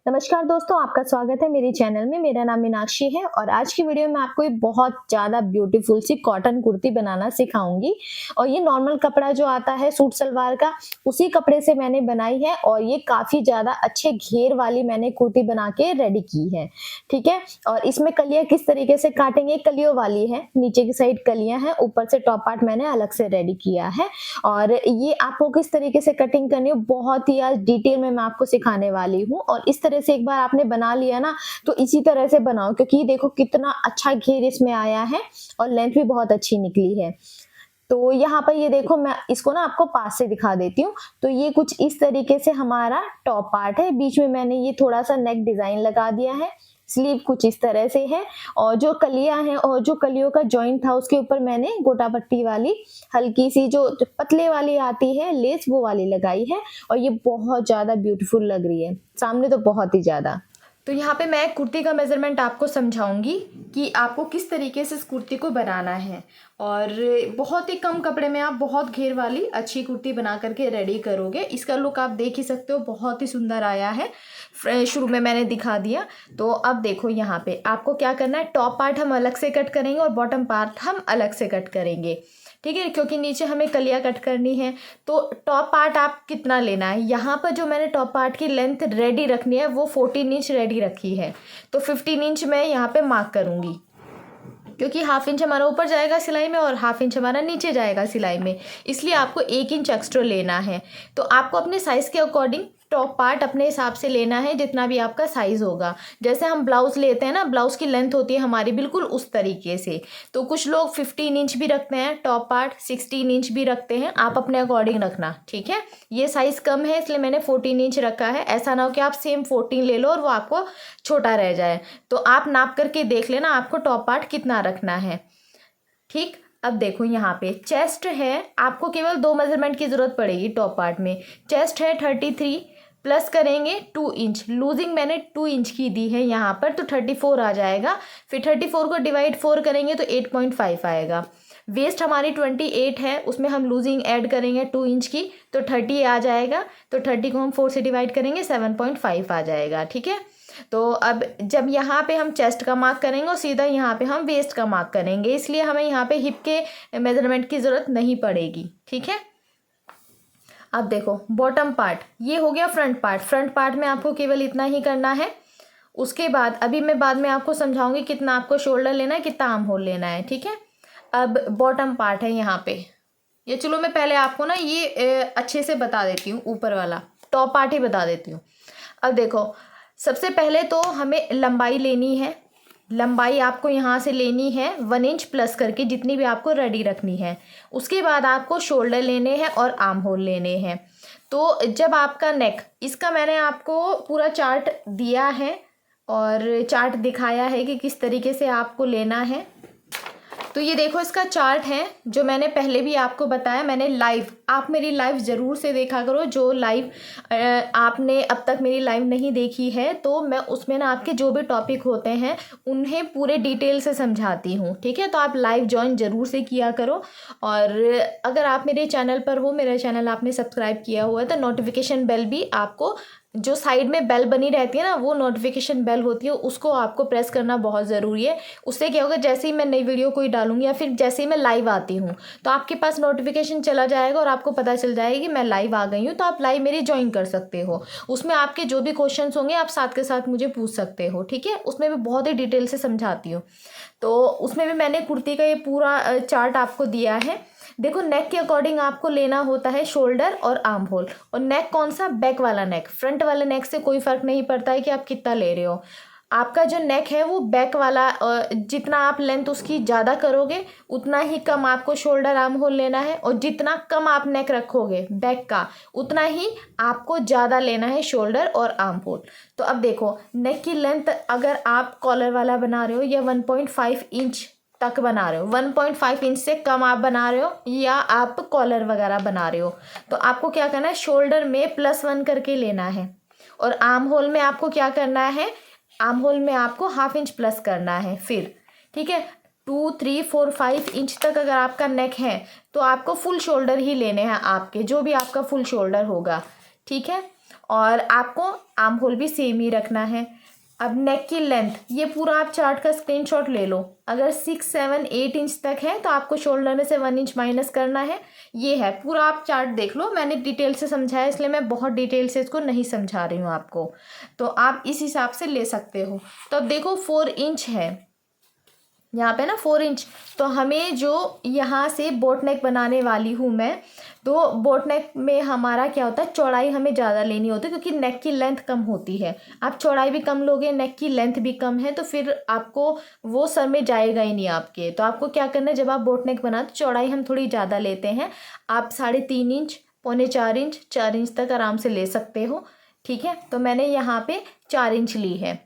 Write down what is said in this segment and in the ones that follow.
नमस्कार दोस्तों, आपका स्वागत है मेरे चैनल में। मेरा नाम मीनाक्षी है और आज की वीडियो में आपको एक बहुत ज़्यादा ब्यूटीफुल सी कॉटन कुर्ती बनाना सिखाऊंगी। और ये नॉर्मल कपड़ा जो आता है सूट सलवार का, उसी कपड़े से मैंने बनाई है और ये काफ़ी ज़्यादा अच्छे घेर वाली मैंने कुर्ती बना के रेडी की है। ठीक है, और इसमें कलियाँ किस तरीके से काटेंगे, कलियों वाली है, नीचे की साइड कलियाँ हैं, ऊपर से टॉप पार्ट मैंने अलग से रेडी किया है। और ये आपको किस तरीके से कटिंग करनी है बहुत ही आज डिटेल में मैं आपको सिखाने वाली हूँ। और इस तरह से एक बार आपने बना लिया ना, तो इसी तरह से बनाओ, क्योंकि देखो कितना अच्छा घेर इसमें आया है और लेंथ भी बहुत अच्छी निकली है। तो यहाँ पर ये देखो, मैं इसको ना आपको पास से दिखा देती हूँ। तो ये कुछ इस तरीके से हमारा टॉप पार्ट है, बीच में मैंने ये थोड़ा सा नेक डिजाइन लगा दिया है, स्लीव कुछ इस तरह से है, और जो कलियां हैं और जो कलियों का जॉइंट था उसके ऊपर मैंने गोटा पट्टी वाली हल्की सी जो पतले वाली आती है लेस, वो वाली लगाई है। और ये बहुत ज्यादा ब्यूटीफुल लग रही है सामने तो बहुत ही ज्यादा। तो यहाँ पे मैं कुर्ती का मेज़रमेंट आपको समझाऊंगी कि आपको किस तरीके से इस कुर्ती को बनाना है। और बहुत ही कम कपड़े में आप बहुत घेर वाली अच्छी कुर्ती बना करके रेडी करोगे। इसका लुक आप देख ही सकते हो, बहुत ही सुंदर आया है। शुरू में मैंने दिखा दिया। तो अब देखो यहाँ पे आपको क्या करना है, टॉप पार्ट हम अलग से कट करेंगे और बॉटम पार्ट हम अलग से कट करेंगे। ठीक है, क्योंकि नीचे हमें कलियाँ कट करनी है। तो टॉप पार्ट आप कितना लेना है, यहाँ पर जो मैंने टॉप पार्ट की लेंथ रेडी रखनी है वो 14 इंच रेडी रखी है। तो 15 इंच मैं यहाँ पे मार्क करूँगी, क्योंकि हाफ इंच हमारा ऊपर जाएगा सिलाई में और हाफ इंच हमारा नीचे जाएगा सिलाई में, इसलिए आपको 1 इंच एक्स्ट्रा लेना है। तो आपको अपने साइज़ के अकॉर्डिंग टॉप पार्ट अपने हिसाब से लेना है, जितना भी आपका साइज़ होगा। जैसे हम ब्लाउज़ लेते हैं ना, ब्लाउज़ की लेंथ होती है हमारी बिल्कुल उस तरीके से। तो कुछ लोग 15 इंच भी रखते हैं टॉप पार्ट, 16 इंच भी रखते हैं, आप अपने अकॉर्डिंग रखना। ठीक है, ये साइज़ कम है इसलिए मैंने 14 इंच रखा है। ऐसा ना हो कि आप सेम 14 ले लो और वो आपको छोटा रह जाए। तो आप नाप करके देख लेना आपको टॉप पार्ट कितना रखना है। ठीक, अब देखो यहाँ पे चेस्ट है, आपको केवल 2 मेजरमेंट की ज़रूरत पड़ेगी टॉप पार्ट में। चेस्ट है 33, प्लस करेंगे 2 इंच, लूजिंग मैंने 2 इंच की दी है यहाँ पर, तो 34 आ जाएगा। फिर 34 को डिवाइड 4 करेंगे तो 8.5 आएगा। वेस्ट हमारी 28 है, उसमें हम लूजिंग ऐड करेंगे 2 इंच की, तो 30 आ जाएगा। तो 30 को हम 4 से डिवाइड करेंगे 7.5 आ जाएगा। ठीक है, तो अब जब यहाँ पे हम चेस्ट का मार्क करेंगे और सीधा यहाँ पे हम वेस्ट का मार्क करेंगे, इसलिए हमें यहाँ पे हिप के मेजरमेंट की ज़रूरत नहीं पड़ेगी। ठीक है, अब देखो बॉटम पार्ट ये हो गया। फ्रंट पार्ट, फ्रंट पार्ट में आपको केवल इतना ही करना है। उसके बाद अभी मैं बाद में आपको समझाऊंगी कितना आपको शोल्डर लेना है, कितना आर्म होल लेना है। ठीक है, अब बॉटम पार्ट है यहाँ पे, ये चलो मैं पहले आपको ना ये अच्छे से बता देती हूँ, ऊपर वाला टॉप पार्ट ही बता देती हूँ। अब देखो, सबसे पहले तो हमें लंबाई लेनी है। लंबाई आपको यहाँ से लेनी है 1 इंच प्लस करके, जितनी भी आपको रेडी रखनी है। उसके बाद आपको शोल्डर लेने हैं और आर्म होल लेने हैं। तो जब आपका नेक, इसका मैंने आपको पूरा चार्ट दिया है और चार्ट दिखाया है कि किस तरीके से आपको लेना है। तो ये देखो इसका चार्ट है, जो मैंने पहले भी आपको बताया। मैंने लाइव, आप मेरी लाइव ज़रूर से देखा करो। जो लाइव आपने अब तक मेरी लाइव नहीं देखी है, तो मैं उसमें ना आपके जो भी टॉपिक होते हैं उन्हें पूरे डिटेल से समझाती हूँ। ठीक है, तो आप लाइव ज्वाइन ज़रूर से किया करो। और अगर आप मेरे चैनल पर हो, मेरा चैनल आपने सब्सक्राइब किया हुआ है, तो नोटिफिकेशन बेल भी आपको, जो साइड में बेल बनी रहती है ना, वो नोटिफिकेशन बेल होती है, उसको आपको प्रेस करना बहुत ज़रूरी है। उससे क्या होगा, जैसे ही मैं नई वीडियो कोई डालूंगी या फिर जैसे ही मैं लाइव आती हूँ, तो आपके पास नोटिफिकेशन चला जाएगा और आपको पता चल जाएगा कि मैं लाइव आ गई हूँ। तो आप लाइव मेरी ज्वाइन कर सकते हो। उसमें आपके जो भी क्वेश्चंस होंगे आप साथ के साथ मुझे पूछ सकते हो। ठीक है, उसमें भी बहुत ही डिटेल से समझाती हूँ। तो उसमें भी मैंने कुर्ती का ये पूरा चार्ट आपको दिया है। देखो, नेक के अकॉर्डिंग आपको लेना होता है शोल्डर और आर्म होल। और नेक कौन सा, बैक वाला नेक। फ्रंट वाले नेक से कोई फ़र्क नहीं पड़ता है कि आप कितना ले रहे हो। आपका जो नेक है वो बैक वाला, जितना आप लेंथ उसकी ज़्यादा करोगे उतना ही कम आपको शोल्डर आर्म होल लेना है। और जितना कम आप नेक रखोगे बैक का, उतना ही आपको ज़्यादा लेना है शोल्डर और आर्म होल। तो अब देखो, नेक की लेंथ अगर आप कॉलर वाला बना रहे हो या 1.5 इंच तक बना रहे हो, 1.5 इंच से कम आप बना रहे हो या आप कॉलर वगैरह बना रहे हो, तो आपको क्या करना है, शोल्डर में +1 करके लेना है। और आर्म होल में आपको क्या करना है, आर्म होल में आपको हाफ इंच प्लस करना है फिर। ठीक है, 2, 3, 4, 5 इंच तक अगर आपका नेक है तो आपको फुल शोल्डर ही लेने हैं, आपके जो भी आपका फुल शोल्डर होगा। ठीक है, और आपको आर्म होल भी सेम ही रखना है। अब नेक की लेंथ, ये पूरा आप चार्ट का स्क्रीनशॉट ले लो। अगर 6, 7, 8 इंच तक है तो आपको शोल्डर में से 1 इंच माइनस करना है। ये है पूरा, आप चार्ट देख लो, मैंने डिटेल से समझाया इसलिए मैं बहुत डिटेल से इसको नहीं समझा रही हूँ आपको, तो आप इस हिसाब से ले सकते हो। तो अब देखो 4 इंच है यहाँ पे ना, 4 इंच। तो हमें जो यहाँ से बोट नेक बनाने वाली हूँ मैं, तो बोट नेक में हमारा क्या होता है, चौड़ाई हमें ज़्यादा लेनी होती है क्योंकि नेक की लेंथ कम होती है। आप चौड़ाई भी कम लोगे, नेक की लेंथ भी कम है, तो फिर आपको वो सर में जाएगा ही नहीं आपके। तो आपको क्या करना है, जब आप बोट नेक बनाते चौड़ाई हम थोड़ी ज़्यादा लेते हैं। आप 3.5 इंच, 3.25 इंच, 4 इंच तक आराम से ले सकते हो। ठीक है, तो मैंने यहाँ पे 4 इंच ली है।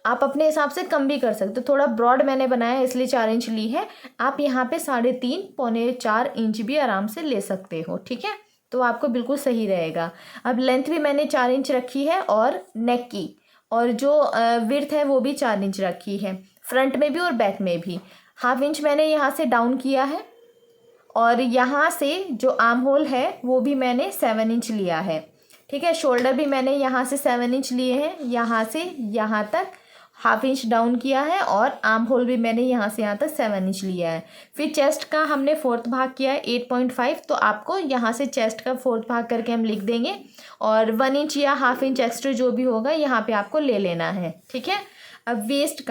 आप अपने हिसाब से कम भी कर सकते हो, थोड़ा ब्रॉड मैंने बनाया है इसलिए 4 इंच ली है। आप यहाँ पे 3.5, 3.25 इंच भी आराम से ले सकते हो। ठीक है, तो आपको बिल्कुल सही रहेगा। अब लेंथ भी मैंने 4 इंच रखी है और नेक की, और जो विड्थ है वो भी 4 इंच रखी है, फ्रंट में भी और बैक में भी। 1/2 इंच मैंने यहाँ से डाउन किया है, और यहाँ से जो आर्म होल है वो भी मैंने 7 इंच लिया है। ठीक है, शोल्डर भी मैंने यहाँ से 7 इंच लिए हैं, यहाँ से यहाँ तक 1/2 इंच डाउन किया है, और आर्म होल भी मैंने यहाँ से यहाँ तक 7 इंच लिया है। फिर चेस्ट का हमने 4th भाग किया है 8.5, तो आपको यहाँ से चेस्ट का 4th भाग करके हम लिख देंगे, और 1 इंच या 1/2 इंच एक्स्ट्रा जो भी होगा यहाँ पे आपको ले लेना है। ठीक है, अब वेस्ट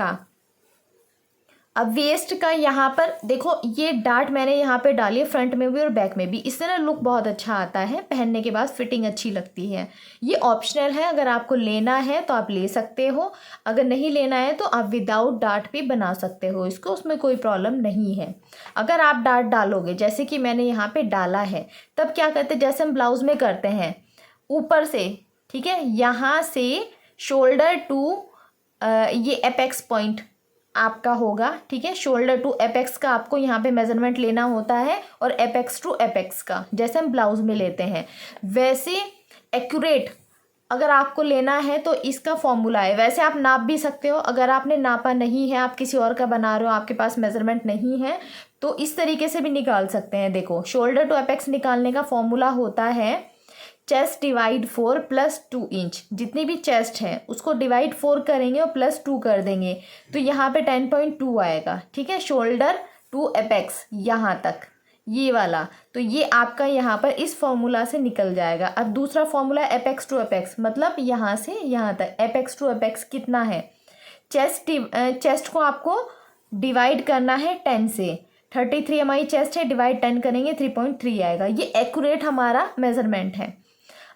का यहाँ पर देखो, ये डार्ट मैंने यहाँ पे डाली है फ्रंट में भी और बैक में भी। इससे ना लुक बहुत अच्छा आता है, पहनने के बाद फिटिंग अच्छी लगती है। ये ऑप्शनल है, अगर आपको लेना है तो आप ले सकते हो, अगर नहीं लेना है तो आप विदाउट डार्ट भी बना सकते हो इसको, उसमें कोई प्रॉब्लम नहीं है। अगर आप डार्ट डालोगे जैसे कि मैंने यहाँ पर डाला है, तब क्या करते हैं, जैसे हम ब्लाउज में करते हैं ऊपर से, ठीक है, यहाँ से शोल्डर टू ये एपेक्स पॉइंट आपका होगा। ठीक है, शोल्डर टू एपेक्स का आपको यहाँ पे मेजरमेंट लेना होता है, और एपेक्स टू एपेक्स का जैसे हम ब्लाउज में लेते हैं वैसे एक्यूरेट अगर आपको लेना है तो इसका फॉर्मूला है। वैसे आप नाप भी सकते हो, अगर आपने नापा नहीं है, आप किसी और का बना रहे हो, आपके पास मेजरमेंट नहीं है, तो इस तरीके से भी निकाल सकते हैं। देखो, शोल्डर टू एपेक्स निकालने का फॉर्मूला होता है चेस्ट डिवाइड 4 प्लस 2 इंच। जितनी भी चेस्ट है उसको डिवाइड 4 करेंगे और प्लस 2 कर देंगे, तो यहाँ पे 10.2 आएगा। ठीक है, शोल्डर टू एपेक्स यहाँ तक ये वाला, तो ये आपका यहाँ पर इस फॉर्मूला से निकल जाएगा। अब दूसरा फॉर्मूला एपेक्स टू एपेक्स, मतलब यहाँ से यहाँ तक एपेक्स टू एपेक्स कितना है, चेस्ट को आपको डिवाइड करना है 10 से। 33 हमारी चेस्ट है, डिवाइड 10 करेंगे 3.3 आएगा। ये एक्यूरेट हमारा मेजरमेंट है।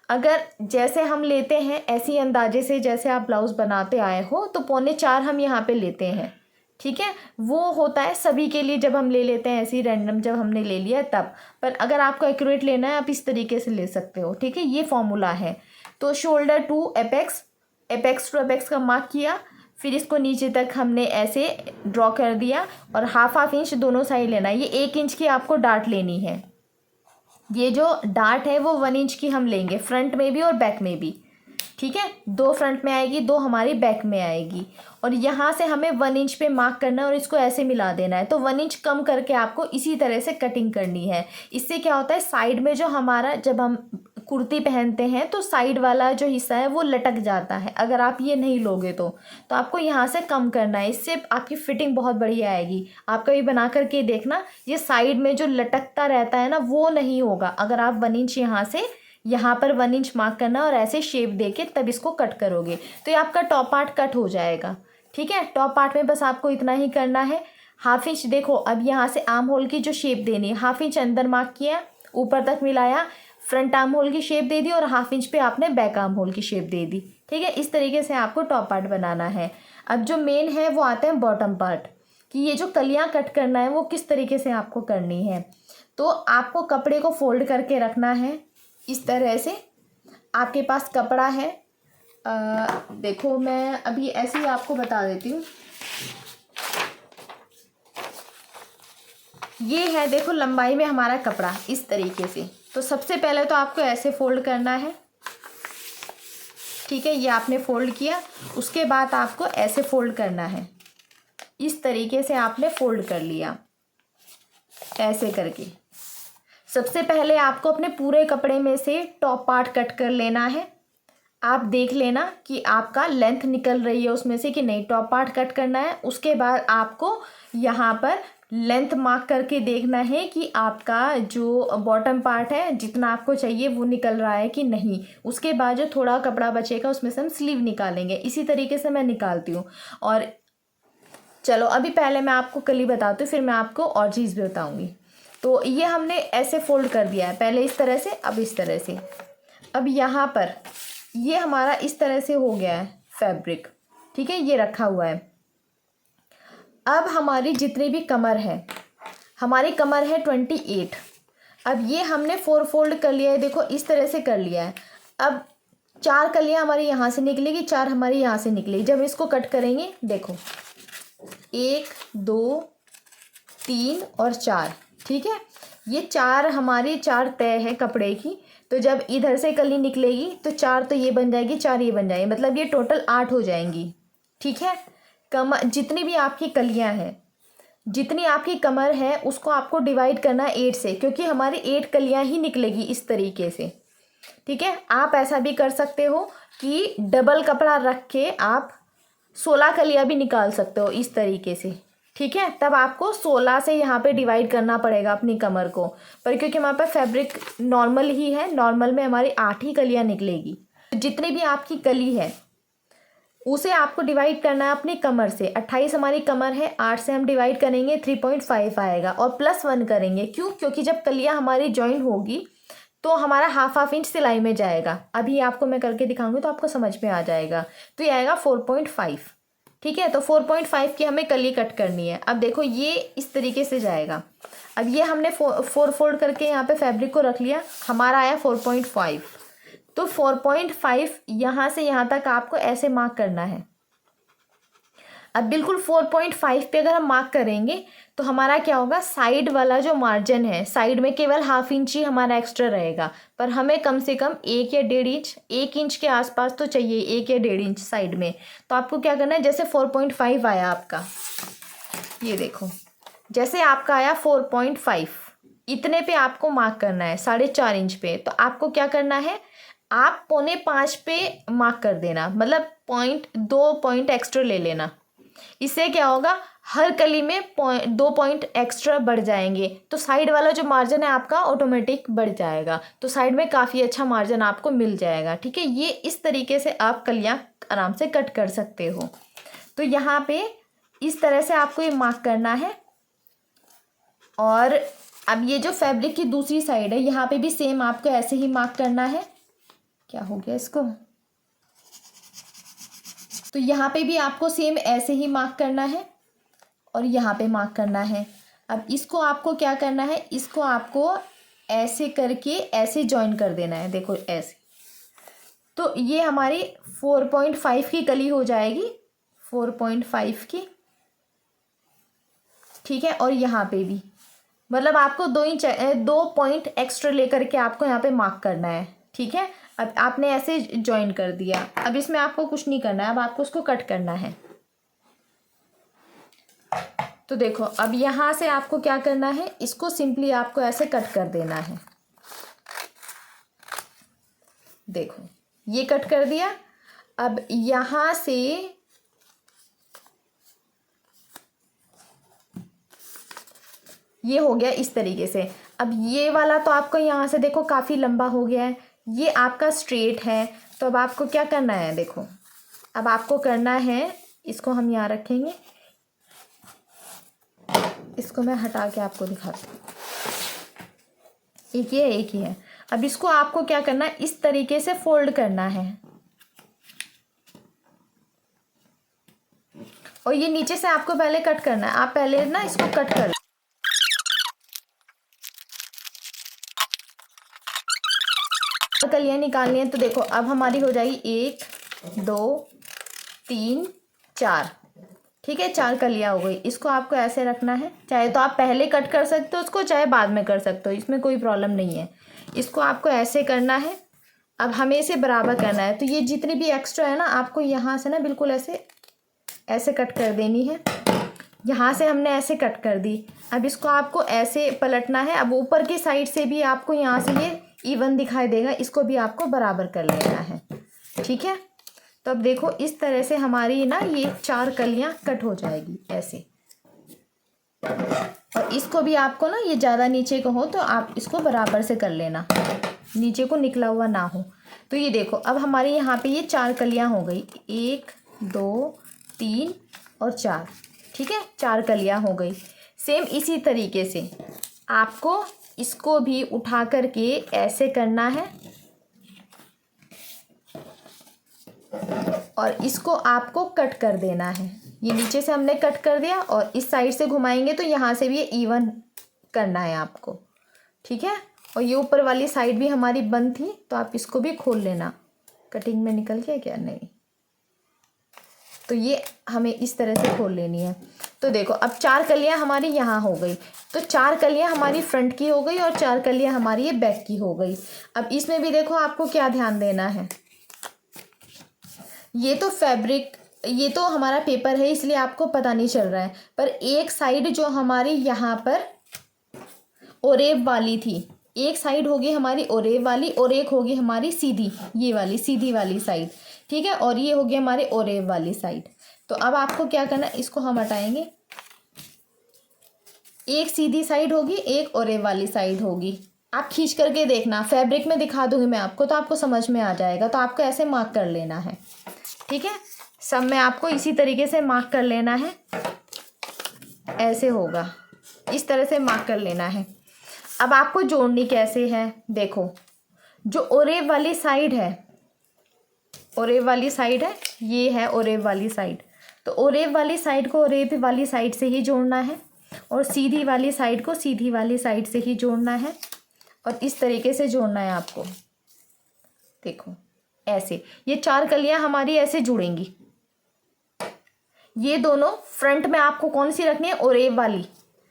अगर जैसे हम लेते हैं ऐसी अंदाजे से जैसे आप ब्लाउज बनाते आए हो, तो 3.25 हम यहाँ पे लेते हैं। ठीक है, वो होता है सभी के लिए, जब हम ले लेते हैं ऐसे ही रैंडम, जब हमने ले लिया तब। पर अगर आपको एक्यूरेट लेना है आप इस तरीके से ले सकते हो। ठीक है, ये फॉर्मूला है। तो shoulder to apex, apex to apex का मार्क किया, फिर इसको नीचे तक हमने ऐसे ड्रॉ कर दिया, और 1/2 इंच दोनों साइड लेना है। ये 1 इंच की आपको डार्ट लेनी है। ये जो डार्ट है वो 1 इंच की हम लेंगे, फ्रंट में भी और बैक में भी। ठीक है, 2 फ्रंट में आएगी, 2 हमारी बैक में आएगी, और यहाँ से हमें 1 इंच पे मार्क करना है और इसको ऐसे मिला देना है। तो 1 इंच कम करके आपको इसी तरह से कटिंग करनी है। इससे क्या होता है, साइड में जो हमारा, जब हम कुर्ती पहनते हैं तो साइड वाला जो हिस्सा है वो लटक जाता है। अगर आप ये नहीं लोगे तो आपको यहाँ से कम करना है, इससे आपकी फिटिंग बहुत बढ़िया आएगी। आप कभी बना करके देखना, ये साइड में जो लटकता रहता है ना, वो नहीं होगा। अगर आप 1 इंच यहाँ से यहाँ पर 1 इंच मार्क करना और ऐसे शेप देके तब इसको कट करोगे, तो ये आपका टॉप पार्ट कट हो जाएगा। ठीक है, टॉप पार्ट में बस आपको इतना ही करना है। 1/2 इंच देखो, अब यहाँ से आर्म होल की जो शेप देनी है, 1/2 इंच अंदर मार्क किया, ऊपर तक मिलाया, फ्रंट आर्म होल की शेप दे दी, और 1/2 इंच पे आपने बैक आर्म होल की शेप दे दी। ठीक है, इस तरीके से आपको टॉप पार्ट बनाना है। अब जो मेन है वो आता है बॉटम पार्ट, कि ये जो कलियाँ कट करना है वो किस तरीके से आपको करनी है। तो आपको कपड़े को फोल्ड करके रखना है इस तरह से। आपके पास कपड़ा है, देखो मैं अभी ऐसे ही आपको बता देती हूँ। ये है, देखो लंबाई में हमारा कपड़ा इस तरीके से। तो सबसे पहले तो आपको ऐसे फोल्ड करना है। ठीक है, ये आपने फोल्ड किया, उसके बाद आपको ऐसे फोल्ड करना है। इस तरीके से आपने फोल्ड कर लिया ऐसे करके। सबसे पहले आपको अपने पूरे कपड़े में से टॉप पार्ट कट कर लेना है। आप देख लेना कि आपका लेंथ निकल रही है उसमें से कि नहीं। टॉप पार्ट कट करना है, उसके बाद आपको यहाँ पर लेंथ मार्क करके देखना है कि आपका जो बॉटम पार्ट है जितना आपको चाहिए वो निकल रहा है कि नहीं। उसके बाद जो थोड़ा कपड़ा बचेगा उसमें से हम स्लीव निकालेंगे। इसी तरीके से मैं निकालती हूँ। और चलो अभी पहले मैं आपको कली बताती हूँ, फिर मैं आपको और चीज़ भी बताऊँगी। तो ये हमने ऐसे फोल्ड कर दिया है, पहले इस तरह से, अब इस तरह से। अब यहाँ पर ये हमारा इस तरह से हो गया है फैब्रिक, ठीक है, ये रखा हुआ है। अब हमारी जितनी भी कमर है, हमारी कमर है 28। अब ये हमने 4 फोल्ड कर लिया है, देखो इस तरह से कर लिया है। अब 4 कलियाँ हमारी यहाँ से निकलेगी, 4 हमारी यहाँ से निकलेगी। जब इसको कट करेंगे देखो 1 2 3 और 4, ठीक है। ये 4 हमारी 4 तय है कपड़े की। तो जब इधर से कली निकलेगी तो 4 तो ये बन जाएगी, 4 ये बन जाएगी, मतलब ये टोटल 8 हो जाएंगी, ठीक है। जितनी भी आपकी कलियां हैं, जितनी आपकी कमर है उसको आपको डिवाइड करना है 8 से, क्योंकि हमारी 8 कलियां ही निकलेगी इस तरीके से, ठीक है। आप ऐसा भी कर सकते हो कि डबल कपड़ा रख के आप 16 कलियां भी निकाल सकते हो इस तरीके से, ठीक है। तब आपको 16 से यहाँ पे डिवाइड करना पड़ेगा अपनी कमर को, पर क्योंकि हमारे पास फैब्रिक नॉर्मल ही है, नॉर्मल में हमारी 8 ही कलियां निकलेगी। जितनी भी आपकी कली है उसे आपको डिवाइड करना है अपनी कमर से। 28 हमारी कमर है, 8 से हम डिवाइड करेंगे 3.5 आएगा और +1 करेंगे। क्यों? क्योंकि जब कलियां हमारी ज्वाइन होगी तो हमारा हाफ इंच सिलाई में जाएगा। अभी आपको मैं करके दिखाऊंगी तो आपको समझ में आ जाएगा। तो ये आएगा 4.5, ठीक है। तो 4.5 की हमें कली कट करनी है। अब देखो ये इस तरीके से जाएगा। अब ये हमने 4 फोल्ड करके यहाँ पे फैब्रिक को रख लिया, हमारा आया 4.5। तो 4.5 यहाँ से यहाँ तक आपको ऐसे मार्क करना है। अब बिल्कुल 4.5 पे अगर हम मार्क करेंगे तो हमारा क्या होगा, साइड वाला जो मार्जिन है, साइड में केवल हाफ इंच ही हमारा एक्स्ट्रा रहेगा, पर हमें कम से कम 1 या 1.5 इंच, 1 इंच के आसपास तो चाहिए, 1 या 1.5 इंच साइड में। तो आपको क्या करना है, जैसे 4.5 आया आपका, ये देखो जैसे आपका आया 4.5, इतने पे आपको मार्क करना है, 4.5 इंच पे। तो आपको क्या करना है, आप 4.25 पे मार्क कर देना, मतलब 2 पॉइंट एक्स्ट्रा ले लेना। इससे क्या होगा, हर कली में 2 पॉइंट एक्स्ट्रा बढ़ जाएंगे, तो साइड वाला जो मार्जिन है आपका ऑटोमेटिक बढ़ जाएगा। तो साइड में काफ़ी अच्छा मार्जिन आपको मिल जाएगा, ठीक है। ये इस तरीके से आप कलियां आराम से कट कर सकते हो। तो यहाँ पे इस तरह से आपको ये मार्क करना है। और अब ये जो फैब्रिक की दूसरी साइड है, यहाँ पे भी सेम आपको ऐसे ही मार्क करना है। क्या हो गया इसको, तो यहाँ पे भी आपको सेम ऐसे ही मार्क करना है और यहाँ पे मार्क करना है। अब इसको आपको क्या करना है, इसको आपको ऐसे करके ऐसे जॉइन कर देना है, देखो ऐसे। तो ये हमारी 4.5 की कली हो जाएगी, 4.5 की, ठीक है। और यहाँ पे भी मतलब आपको 2 इंच 2 पॉइंट एक्स्ट्रा लेकर के आपको यहाँ पे मार्क करना है, ठीक है। अब आपने ऐसे ज्वाइन कर दिया। अब इसमें आपको कुछ नहीं करना है, अब आपको उसको कट करना है। तो देखो अब यहाँ से आपको क्या करना है, इसको सिंपली आपको ऐसे कट कर देना है। देखो ये कट कर दिया। अब यहाँ से ये हो गया इस तरीके से। अब ये वाला तो आपको यहाँ से देखो काफ़ी लंबा हो गया है, ये आपका स्ट्रेट है। तो अब आपको क्या करना है, देखो अब आपको करना है, इसको हम यहाँ रखेंगे, इसको मैं हटा के आपको दिखाती हूँ। एक ही है, एक ही है। अब इसको आपको क्या करना है, इस तरीके से फोल्ड करना है और ये नीचे से आपको पहले कट करना है। आप पहले ना इसको कट कर, कलियां निकालनी है। तो देखो अब हमारी हो जाएगी 1 2 3 4, ठीक है, 4 कलियां हो गई। इसको आपको ऐसे रखना है, चाहे तो आप पहले कट कर सकते हो उसको, चाहे बाद में कर सकते हो, इसमें कोई प्रॉब्लम नहीं है। इसको आपको ऐसे करना है। अब हमें इसे बराबर करना है। तो ये जितनी भी एक्स्ट्रा है ना, आपको यहाँ से ना बिल्कुल ऐसे ऐसे कट कर देनी है। यहाँ से हमने ऐसे कट कर दी। अब इसको आपको ऐसे पलटना है। अब ऊपर की साइड से भी आपको यहाँ से ये इवन दिखाई देगा, इसको भी आपको बराबर कर लेना है। ठीक है। तो अब देखो इस तरह से हमारी ना ये 4 कलियां कट हो जाएगी ऐसे। और इसको भी आपको ना ये ज़्यादा नीचे को हो तो आप इसको बराबर से कर लेना, नीचे को निकला हुआ ना हो। तो ये देखो अब हमारे यहाँ पे ये 4 कलियां हो गई, 1 2 3 और 4। ठीक है, 4 कलियां हो गई। सेम इसी तरीके से आपको इसको भी उठा करके ऐसे करना है और इसको आपको कट कर देना है। ये नीचे से हमने कट कर दिया और इस साइड से घुमाएंगे तो यहाँ से भी ये इवन करना है आपको। ठीक है, और ये ऊपर वाली साइड भी हमारी बंद थी तो आप इसको भी खोल लेना। कटिंग में निकल गया क्या? नहीं, तो ये हमें इस तरह से खोल लेनी है। तो देखो अब 4 कलियां हमारी यहाँ हो गई, तो 4 कलियां हमारी फ्रंट की हो गई और 4 कलियां हमारी ये बैक की हो गई। अब इसमें भी देखो आपको क्या ध्यान देना है, ये तो फैब्रिक, ये तो हमारा पेपर है इसलिए आपको पता नहीं चल रहा है, पर एक साइड जो हमारी यहाँ पर ओरेब वाली थी, एक साइड होगी हमारी ओरेब वाली और एक होगी हमारी सीधी, ये वाली सीधी वाली साइड। ठीक है, और ये होगी हमारी ओरेब वाली साइड। तो अब आपको क्या करना है, इसको हम हटाएंगे, एक सीधी साइड होगी एक ओरेब वाली साइड होगी। आप खींच करके देखना, फैब्रिक में दिखा दूंगी मैं आपको तो आपको समझ में आ जाएगा। तो आपको ऐसे मार्क कर लेना है। ठीक है, सब में आपको इसी तरीके से मार्क कर लेना है, ऐसे होगा, इस तरह से मार्क कर लेना है। अब आपको जोड़नी कैसे है, देखो जो ओरेब वाली साइड है, ओरेब वाली साइड है, ये है ओरेब वाली साइड, तो ओरेब वाली साइड को ओरेब वाली साइड से ही जोड़ना है और सीधी वाली साइड को सीधी वाली साइड से ही जोड़ना है और इस तरीके से जोड़ना है आपको। देखो ऐसे ये 4 कलियां हमारी ऐसे जुड़ेंगी। ये दोनों फ्रंट में आपको कौन सी रखनी है, ओरेब वाली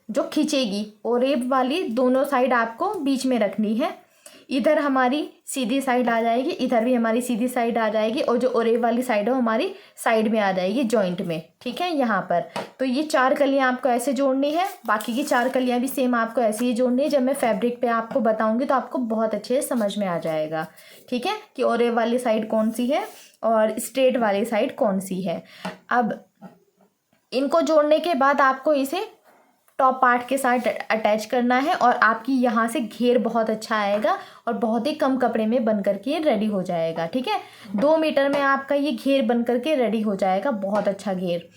जो खींचेगी, ओरेब वाली दोनों साइड आपको बीच में रखनी है। इधर हमारी सीधी साइड आ जाएगी, इधर भी हमारी सीधी साइड आ जाएगी और जो ओरेब वाली साइड है वो हमारी साइड में आ जाएगी जॉइंट में। ठीक है, यहाँ पर तो ये 4 कलियाँ आपको ऐसे जोड़नी है, बाकी की 4 कलियाँ भी सेम आपको ऐसे ही जोड़नी है। जब मैं फैब्रिक पे आपको बताऊंगी तो आपको बहुत अच्छे से समझ में आ जाएगा। ठीक है, कि ओरेब वाली साइड कौन सी है और स्ट्रेट वाली साइड कौन सी है। अब इनको जोड़ने के बाद आपको इसे टॉप पार्ट के साथ अटैच करना है और आपकी यहाँ से घेर बहुत अच्छा आएगा और बहुत ही कम कपड़े में बन करके रेडी हो जाएगा। ठीक है, 2 मीटर में आपका ये घेर बन करके रेडी हो जाएगा, बहुत अच्छा घेर।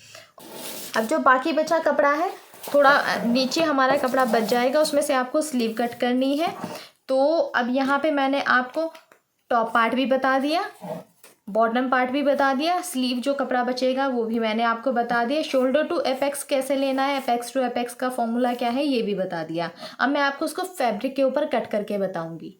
अब जो बाकी बचा कपड़ा है, थोड़ा नीचे हमारा कपड़ा बच जाएगा, उसमें से आपको स्लीव कट करनी है। तो अब यहाँ पे मैंने आपको टॉप पार्ट भी बता दिया, बॉटम पार्ट भी बता दिया, स्लीव जो कपड़ा बचेगा वो भी मैंने आपको बता दिया, शोल्डर टू एपेक्स कैसे लेना है, एपेक्स टू एपेक्स का फॉर्मूला क्या है ये भी बता दिया। अब मैं आपको उसको फैब्रिक के ऊपर कट करके बताऊंगी।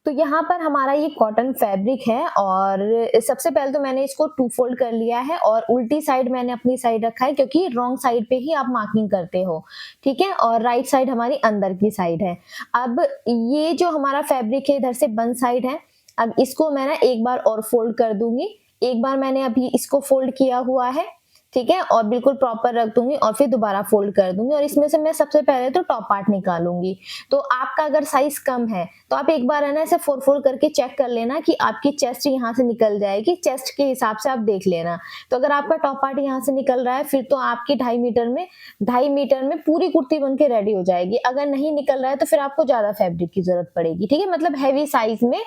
तो यहाँ पर हमारा ये कॉटन फैब्रिक है और सबसे पहले तो मैंने इसको 2 फोल्ड कर लिया है और उल्टी साइड मैंने अपनी साइड रखा है क्योंकि रॉन्ग साइड पे ही आप मार्किंग करते हो। ठीक है, और राइट साइड हमारी अंदर की साइड है। अब ये जो हमारा फैब्रिक है इधर से बंद साइड है, अब इसको मैं ना एक बार और फोल्ड कर दूंगी। एक बार मैंने अभी इसको फोल्ड किया हुआ है, ठीक है, और बिल्कुल प्रॉपर रख दूंगी और फिर दोबारा फोल्ड कर दूंगी और इसमें से मैं सबसे पहले तो टॉप पार्ट निकालूंगी। तो आपका अगर साइज कम है तो आप एक बार है ना ऐसे 4 करके चेक कर लेना कि आपकी चेस्ट यहाँ से निकल जाएगी, चेस्ट के हिसाब से आप देख लेना। तो अगर आपका टॉप पार्ट यहाँ से निकल रहा है फिर तो आपकी 2.5 मीटर में पूरी कुर्ती बन के रेडी हो जाएगी। अगर नहीं निकल रहा है तो फिर आपको ज्यादा फैब्रिक की जरूरत पड़ेगी। ठीक है, मतलब हैवी साइज में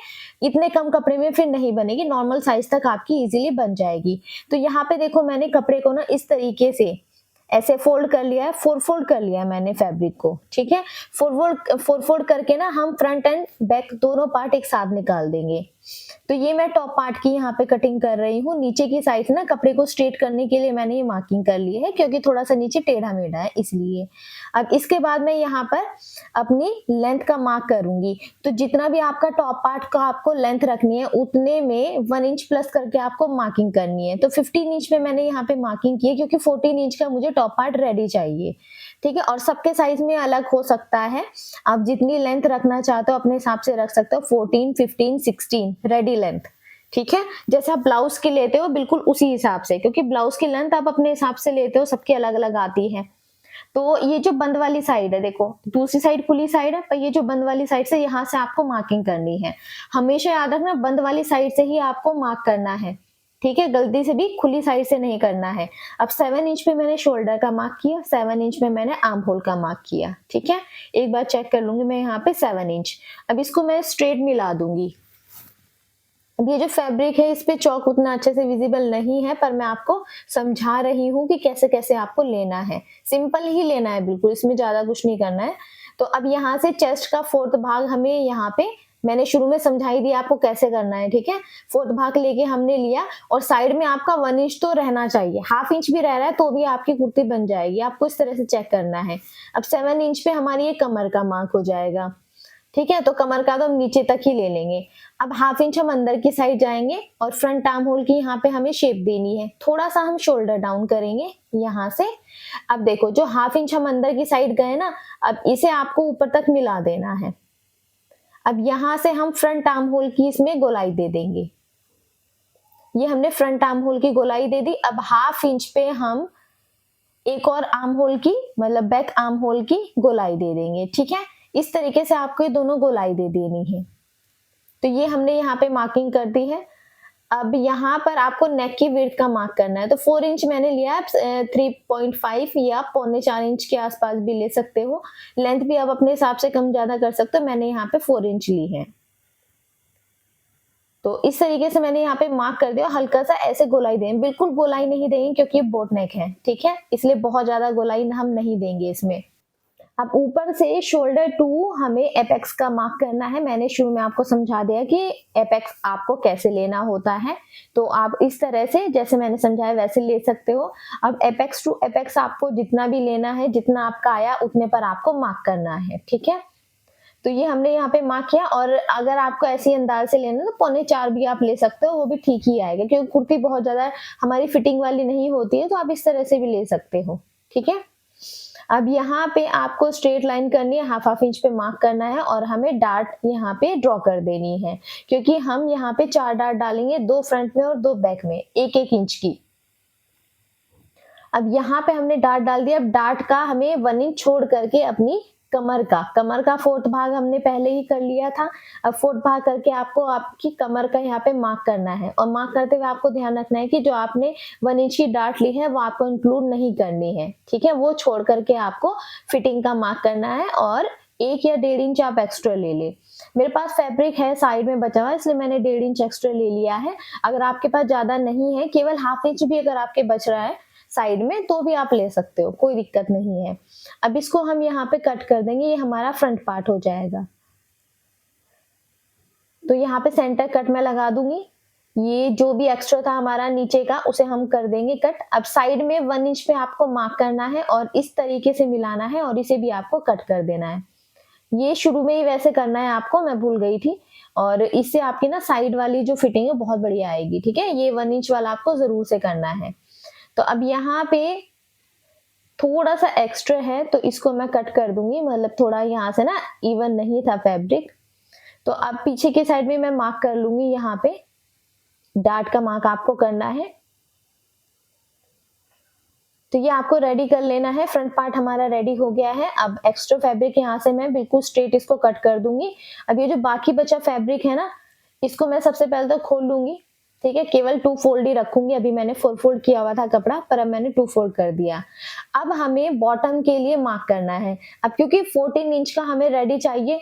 इतने कम कपड़े में फिर नहीं बनेगी, नॉर्मल साइज तक आपकी इजीली बन जाएगी। तो यहाँ पे देखो मैंने कपड़े को ना इस तरीके से ऐसे फोल्ड कर लिया है, 4 फोल्ड कर लिया है मैंने फैब्रिक को। ठीक है, 4 फोल्ड करके ना हम फ्रंट एंड बैक दोनों पार्ट एक साथ निकाल देंगे। तो ये मैं टॉप पार्ट की यहाँ पे कटिंग कर रही हूँ। नीचे की साइड ना कपड़े को स्ट्रेट करने के लिए मैंने ये मार्किंग कर ली है क्योंकि थोड़ा सा नीचे टेढ़ा मेढ़ा है इसलिए। अब इसके बाद मैं यहाँ पर अपनी लेंथ का मार्क करूंगी। तो जितना भी आपका टॉप पार्ट का आपको लेंथ रखनी है उतने में 1 इंच प्लस करके आपको मार्किंग करनी है। तो 15 इंच में मैंने यहाँ पे मार्किंग की है क्योंकि 14 इंच का मुझे टॉप पार्ट रेडी चाहिए। ठीक है, और सबके साइज में अलग हो सकता है, आप जितनी लेंथ रखना चाहते हो अपने हिसाब से रख सकते हो, 14, 15, 16 रेडी लेंथ। ठीक है, जैसे आप ब्लाउज की लेते हो बिल्कुल उसी हिसाब से, क्योंकि ब्लाउज की लेंथ आप अपने हिसाब से लेते हो, सबकी अलग अलग आती है। तो ये जो बंद वाली साइड है, देखो दूसरी साइड खुली साइड है, पर ये जो बंद वाली साइड से यहाँ से आपको मार्किंग करनी है। हमेशा याद रखना बंद वाली साइड से ही आपको मार्क करना है, ठीक है, गलती से भी खुली साइड से नहीं करना है। अब 7 इंच पे मैंने शोल्डर का मार्क किया, 7 इंच पे मैंने आर्म होल का मार्क किया, ठीक है। एक बार चेक कर लूंगी मैं यहाँ पे 7 इंच। अब इसको मैं स्ट्रेट मिला दूंगी। अब ये जो फैब्रिक है इस पे चौक उतना अच्छे से विजिबल नहीं है, पर मैं आपको समझा रही हूँ कि कैसे कैसे आपको लेना है। सिंपल ही लेना है बिल्कुल, इसमें ज्यादा कुछ नहीं करना है। तो अब यहाँ से चेस्ट का 4th भाग हमें यहाँ पे, मैंने शुरू में समझाई दी आपको कैसे करना है, ठीक है। 4th भाग लेके हमने लिया और साइड में आपका 1 इंच तो रहना चाहिए, ½ इंच भी रह रहा है तो भी आपकी कुर्ती बन जाएगी। आपको इस तरह से चेक करना है। अब 7 इंच पे हमारी ये कमर का मार्क हो जाएगा, ठीक है। तो कमर का तो हम नीचे तक ही ले लेंगे। अब ½ इंच हम अंदर की साइड जाएंगे और फ्रंट आर्म होल की यहाँ पे हमें शेप देनी है। थोड़ा सा हम शोल्डर डाउन करेंगे यहाँ से। अब देखो जो ½ इंच हम अंदर की साइड गए ना, अब इसे आपको ऊपर तक मिला देना है। अब यहाँ से हम फ्रंट आर्म होल की इसमें गोलाई दे देंगे। ये हमने फ्रंट आर्म होल की गोलाई दे दी। अब ½ इंच पे हम एक और आर्म होल की, मतलब बैक आर्म होल की गोलाई दे देंगे, ठीक है। इस तरीके से आपको ये दोनों गोलाई दे देनी है। तो ये हमने यहाँ पे मार्किंग कर दी है। अब यहाँ पर आपको नेक की विड्थ का मार्क करना है। तो 4 इंच मैंने लिया, 3.5 या 3.25 इंच के आसपास भी ले सकते हो। लेंथ भी आप अपने हिसाब से कम ज्यादा कर सकते हो। मैंने यहाँ पे 4 इंच ली है। तो इस तरीके से मैंने यहाँ पे मार्क कर दिया। हल्का सा ऐसे गोलाई दें, बिल्कुल गोलाई नहीं देंगे क्योंकि ये बोट नेक है, ठीक है, इसलिए बहुत ज्यादा गोलाई हम नहीं देंगे इसमें। अब ऊपर से शोल्डर टू हमें एपेक्स का मार्क करना है। मैंने शुरू में आपको समझा दिया कि एपेक्स आपको कैसे लेना होता है, तो आप इस तरह से जैसे मैंने समझाया वैसे ले सकते हो। अब एपेक्स टू एपेक्स आपको जितना भी लेना है, जितना आपका आया उतने पर आपको मार्क करना है, ठीक है। तो ये हमने यहाँ पे मार्क किया। और अगर आपको ऐसी अंदाज से लेना तो 3.25 भी आप ले सकते हो, वो भी ठीक ही आएगा, क्योंकि कुर्ती बहुत ज्यादा हमारी फिटिंग वाली नहीं होती है, तो आप इस तरह से भी ले सकते हो, ठीक है। अब यहाँ पे आपको स्ट्रेट लाइन करनी है, ½ इंच पे मार्क करना है और हमें डार्ट यहाँ पे ड्रॉ कर देनी है, क्योंकि हम यहाँ पे 4 डार्ट डालेंगे, 2 फ्रंट में और 2 बैक में, 1-1 इंच की। अब यहाँ पे हमने डार्ट डाल दिया। अब डार्ट का हमें 1 इंच छोड़ करके अपनी कमर का 4th भाग हमने पहले ही कर लिया था। अब 4th भाग करके आपको आपकी कमर का यहाँ पे मार्क करना है। और मार्क करते हुए आपको ध्यान रखना है कि जो आपने 1 इंच की डार्ट ली है वो आपको इंक्लूड नहीं करनी है, ठीक है। वो छोड़ करके आपको फिटिंग का मार्क करना है और 1 या 1.5 इंच आप एक्स्ट्रा ले ले। मेरे पास फैब्रिक है साइड में बचा हुआ, इसलिए मैंने 1.5 इंच एक्स्ट्रा ले लिया है। अगर आपके पास ज्यादा नहीं है, केवल ½ इंच भी अगर आपके बच रहा है साइड में, तो भी आप ले सकते हो, कोई दिक्कत नहीं है। अब इसको हम यहाँ पे कट कर देंगे, ये हमारा फ्रंट पार्ट हो जाएगा। तो यहाँ पे सेंटर कट मैं लगा दूंगी। ये जो भी एक्स्ट्रा था हमारा नीचे का, उसे हम कर देंगे कट। अब साइड में 1 इंच पे आपको मार्क करना है और इस तरीके से मिलाना है और इसे भी आपको कट कर देना है। ये शुरू में ही वैसे करना है आपको, मैं भूल गई थी। और इससे आपकी ना साइड वाली जो फिटिंग है बहुत बढ़िया आएगी, ठीक है। ये 1 इंच वाला आपको जरूर से करना है। तो अब यहाँ पे थोड़ा सा एक्स्ट्रा है तो इसको मैं कट कर दूंगी, मतलब थोड़ा यहाँ से ना इवन नहीं था फैब्रिक। तो अब पीछे की साइड में मैं मार्क कर लूंगी। यहाँ पे डार्ट का मार्क आपको करना है। तो ये आपको रेडी कर लेना है। फ्रंट पार्ट हमारा रेडी हो गया है। अब एक्स्ट्रा फैब्रिक यहाँ से मैं बिल्कुल स्ट्रेट इसको कट कर दूंगी। अब ये जो बाकी बचा फैब्रिक है ना, इसको मैं सबसे पहले तो खोल लूंगी, ठीक है। केवल 2 फोल्ड ही रखूंगी। अभी मैंने 4 फोल्ड किया हुआ था कपड़ा, पर अब मैंने 2 फोल्ड कर दिया। अब हमें बॉटम के लिए मार्क करना है। अब क्योंकि 14 इंच का हमें रेडी चाहिए,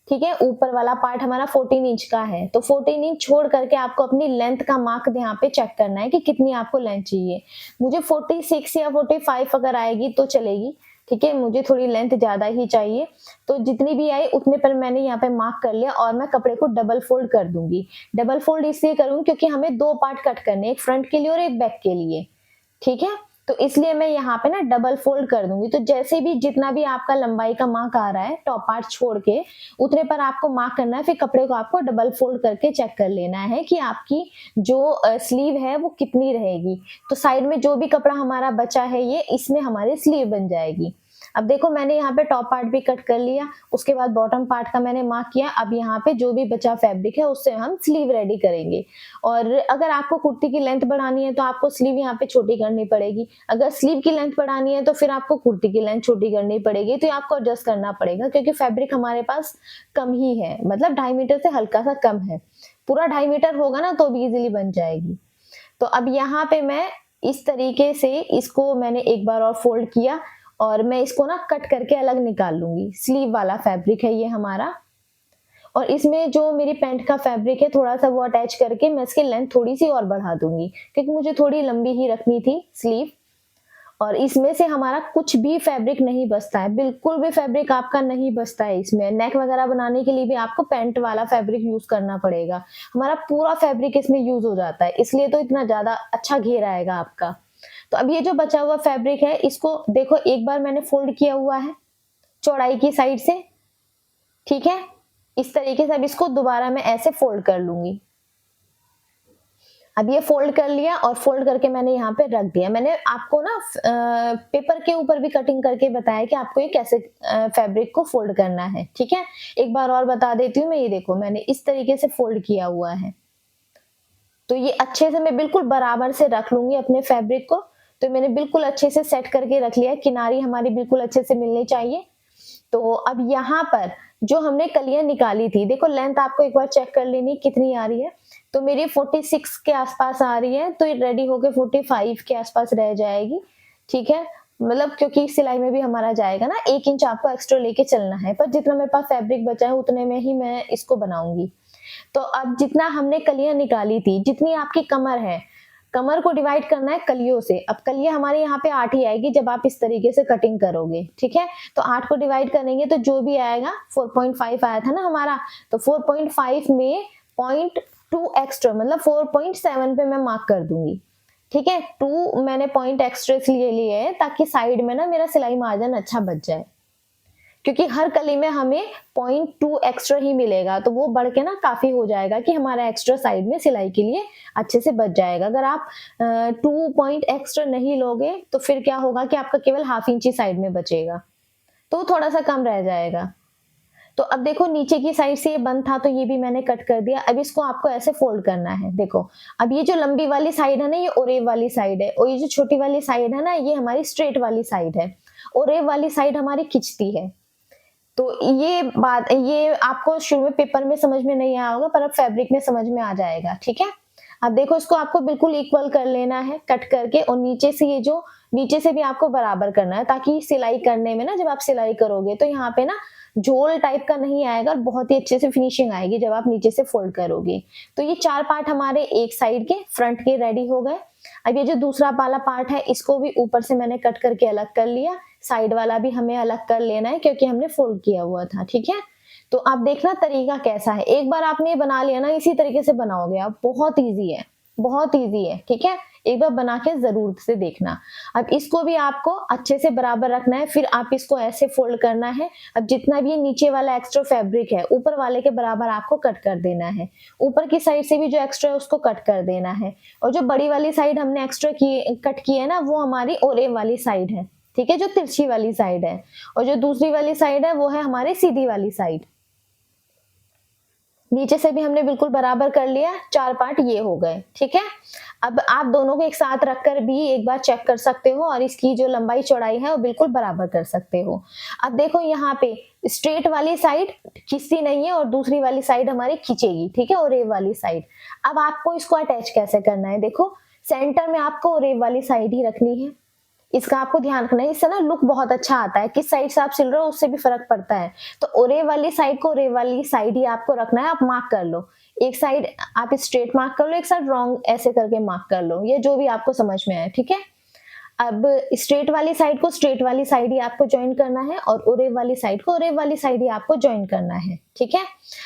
ठीक है, ऊपर वाला पार्ट हमारा 14 इंच का है, तो 14 इंच छोड़ करके आपको अपनी लेंथ का मार्क यहाँ पे चेक करना है कि कितनी आपको लेंथ चाहिए। मुझे 46 या 45 अगर आएगी तो चलेगी, ठीक है। मुझे थोड़ी लेंथ ज्यादा ही चाहिए, तो जितनी भी आई उतने पर मैंने यहाँ पे मार्क कर लिया। और मैं कपड़े को डबल फोल्ड कर दूंगी। डबल फोल्ड इसलिए करूंगी क्योंकि हमें 2 पार्ट कट करने, एक फ्रंट के लिए और एक बैक के लिए, ठीक है। तो इसलिए मैं यहाँ पे ना डबल फोल्ड कर दूंगी। तो जैसे भी जितना भी आपका लंबाई का मार्क आ रहा है टॉप पार्ट छोड़ के, उतने पर आपको मार्क करना है। फिर कपड़े को आपको डबल फोल्ड करके चेक कर लेना है कि आपकी जो स्लीव है वो कितनी रहेगी। तो साइड में जो भी कपड़ा हमारा बचा है ये, इसमें हमारी स्लीव बन जाएगी। अब देखो मैंने यहाँ पे टॉप पार्ट भी कट कर लिया, उसके बाद बॉटम पार्ट का मैंने मार्क किया। अब यहाँ पे जो भी बचा फैब्रिक है उससे हम स्लीव रेडी करेंगे। और अगर आपको कुर्ती की लेंथ बढ़ानी है तो आपको स्लीव यहाँ पे छोटी करनी पड़ेगी, अगर स्लीव की लेंथ बढ़ानी है तो फिर आपको कुर्ती की लेंथ छोटी करनी पड़ेगी। तो आपको एडजस्ट करना पड़ेगा क्योंकि फैब्रिक हमारे पास कम ही है, मतलब 2.5 मीटर से हल्का सा कम है। पूरा 2.5 मीटर होगा ना तो भी इजीली बन जाएगी। तो अब यहाँ पे मैं इस तरीके से इसको मैंने एक बार और फोल्ड किया और मैं इसको ना कट करके अलग निकाल लूंगी। स्लीव वाला फैब्रिक है ये हमारा, और इसमें जो मेरी पैंट का फैब्रिक है थोड़ा सा वो अटैच करके मैं इसकी लेंथ थोड़ी सी और बढ़ा दूंगी क्योंकि मुझे थोड़ी लंबी ही रखनी थी स्लीव। और इसमें से हमारा कुछ भी फैब्रिक नहीं बचता है, बिल्कुल भी फैब्रिक आपका नहीं बचता है। इसमें नेक वगैरह बनाने के लिए भी आपको पैंट वाला फैब्रिक यूज करना पड़ेगा, हमारा पूरा फैब्रिक इसमें यूज हो जाता है, इसलिए तो इतना ज्यादा अच्छा घेर आएगा आपका। तो अब ये जो बचा हुआ फैब्रिक है इसको देखो एक बार मैंने फोल्ड किया हुआ है चौड़ाई की साइड से, ठीक है। इस तरीके से अब इसको दोबारा मैं ऐसे फोल्ड कर लूंगी। अब ये फोल्ड कर लिया और फोल्ड करके मैंने यहाँ पे रख दिया। मैंने आपको ना पेपर के ऊपर भी कटिंग करके बताया कि आपको ये कैसे फैब्रिक को फोल्ड करना है, ठीक है। एक बार और बता देती हूँ मैं, ये देखो मैंने इस तरीके से फोल्ड किया हुआ है। तो ये अच्छे से मैं बिल्कुल बराबर से रख लूंगी अपने फैब्रिक को। तो मैंने बिल्कुल अच्छे से सेट करके रख लिया, किनारी हमारी बिल्कुल अच्छे से मिलनी चाहिए। तो अब यहाँ पर जो हमने कलियां निकाली थी, देखो लेंथ आपको एक बार चेक कर लेनी कितनी आ रही है। तो मेरी 46 के आसपास आ रही है, तो ये रेडी होके 45 के आसपास रह जाएगी, ठीक है। मतलब क्योंकि सिलाई में भी हमारा जाएगा ना, 1 इंच आपको एक्स्ट्रा लेके चलना है, पर जितना मेरे पास फैब्रिक बचा है उतने में ही मैं इसको बनाऊंगी। तो अब जितना हमने कलियां निकाली थी, जितनी आपकी कमर है, कमर को डिवाइड करना है कलियों से। अब कलियां हमारे यहाँ पे 8 ही आएगी जब आप इस तरीके से कटिंग करोगे, ठीक है। तो 8 को डिवाइड करेंगे तो जो भी आएगा 4.5 आया था ना हमारा, तो 4.5 में 0.2 एक्स्ट्रा मतलब 4.7 पे मैं मार्क कर दूंगी, ठीक है। 2 मैंने पॉइंट एक्स्ट्रा इसलिए लिए है ताकि साइड में ना मेरा सिलाई मार्जिन अच्छा बच जाए, क्योंकि हर कली में हमें 0.2 एक्स्ट्रा ही मिलेगा, तो वो बढ़ के ना काफी हो जाएगा कि हमारा एक्स्ट्रा साइड में सिलाई के लिए अच्छे से बच जाएगा। अगर आप 2 पॉइंट एक्स्ट्रा नहीं लोगे तो फिर क्या होगा कि आपका केवल 1/2 इंच ही साइड में बचेगा, तो थोड़ा सा कम रह जाएगा। तो अब देखो नीचे की साइड से ये बंद था तो ये भी मैंने कट कर दिया। अब इसको आपको ऐसे फोल्ड करना है। देखो अब ये जो लंबी वाली साइड है ना ये ओरेव वाली साइड है, और ये जो छोटी वाली साइड है ना ये हमारी स्ट्रेट वाली साइड है। ओरेव वाली साइड हमारी खिंचती है। तो ये बात ये आपको शुरू में पेपर में समझ में नहीं आया होगा, पर अब फैब्रिक में समझ में आ जाएगा, ठीक है। अब देखो इसको आपको बिल्कुल इक्वल कर लेना है कट करके, और नीचे से ये जो नीचे से भी आपको बराबर करना है ताकि सिलाई करने में ना, जब आप सिलाई करोगे तो यहाँ पे ना झोल टाइप का नहीं आएगा और बहुत ही अच्छे से फिनिशिंग आएगी जब आप नीचे से फोल्ड करोगे। तो ये 4 पार्ट हमारे एक साइड के फ्रंट के रेडी हो गए। अब ये जो दूसरा वाला पार्ट है इसको भी ऊपर से मैंने कट करके अलग कर लिया, साइड वाला भी हमें अलग कर लेना है क्योंकि हमने फोल्ड किया हुआ था, ठीक है। तो आप देखना तरीका कैसा है, एक बार आपने ये बना लिया ना इसी तरीके से बनाओगे आप, बहुत ईजी है, बहुत ईजी है, ठीक है। एक बार बना के जरूर से देखना। अब इसको भी आपको अच्छे से बराबर रखना है, फिर आप इसको ऐसे फोल्ड करना है। अब जितना भी नीचे वाला एक्स्ट्रा फैब्रिक है ऊपर वाले के बराबर आपको कट कर देना है, ऊपर की साइड से भी जो एक्स्ट्रा है उसको कट कर देना है। और जो बड़ी वाली साइड हमने एक्स्ट्रा कट की है ना वो हमारी ओरेव वाली साइड है, ठीक है, जो तिरछी वाली साइड है। और जो दूसरी वाली साइड है वो है हमारी सीधी वाली साइड। नीचे से भी हमने बिल्कुल बराबर कर लिया, 4 पार्ट ये हो गए, ठीक है। अब आप दोनों को एक साथ रखकर भी एक बार चेक कर सकते हो और इसकी जो लंबाई चौड़ाई है वो बिल्कुल बराबर कर सकते हो। अब देखो यहाँ पे स्ट्रेट वाली साइड खींचती नहीं है और दूसरी वाली साइड हमारी खींचेगी, ठीक है, ओरेव वाली साइड। अब आपको इसको अटैच कैसे करना है, देखो सेंटर में आपको ओरेव वाली साइड ही रखनी है, इसका आपको ध्यान रखना है। इससे ना लुक बहुत अच्छा आता है, किस साइड से आप सिल रहे हो उससे भी फर्क पड़ता है। तो ओरेव वाली साइड को ओरेव वाली साइड ही आपको रखना है। आप मार्क कर लो, एक साइड आप स्ट्रेट मार्क कर लो, एक साइड रॉन्ग ऐसे करके मार्क कर लो, ये जो भी आपको समझ में आए, ठीक है। अब स्ट्रेट वाली साइड को स्ट्रेट वाली साइड ही आपको ज्वाइन करना है और ओरेव वाली साइड को ओरेव वाली साइड ही आपको ज्वाइन करना है, ठीक है।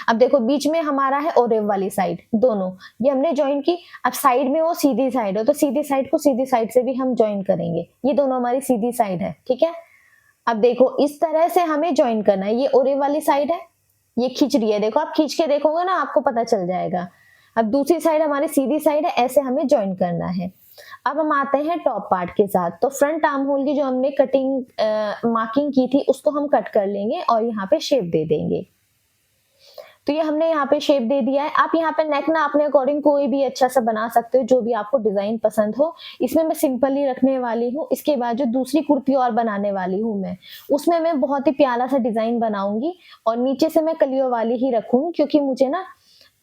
अब देखो बीच में हमारा है ओरेव वाली साइड, दोनों ये हमने ज्वाइन की। अब साइड में वो सीधी साइड हो तो सीधी साइड को सीधी साइड से भी हम ज्वाइन करेंगे, ये दोनों हमारी सीधी साइड है, ठीक है। अब देखो इस तरह से हमें ज्वाइन करना है। ये ओरेव वाली साइड है, ये खींच रही है, देखो आप खींच के देखोगे ना आपको पता चल जाएगा। अब दूसरी साइड हमारी सीधी साइड है, ऐसे हमें ज्वाइन करना है। अब हम आते हैं टॉप पार्ट के साथ। तो फ्रंट आर्म होल की जो हमने कटिंग मार्किंग की थी उसको हम कट कर लेंगे और यहाँ पे शेप दे देंगे। तो ये हमने यहाँ पे शेप दे दिया है। आप यहाँ पे नेक ना अपने अकॉर्डिंग कोई भी अच्छा सा बना सकते हो, जो भी आपको डिजाइन पसंद हो। इसमें मैं सिंपल ही रखने वाली हूँ। इसके बाद जो दूसरी कुर्ती और बनाने वाली हूँ मैं, उसमें मैं बहुत ही प्यारा सा डिजाइन बनाऊंगी और नीचे से मैं कलियों वाली ही रखूंगी, क्योंकि मुझे ना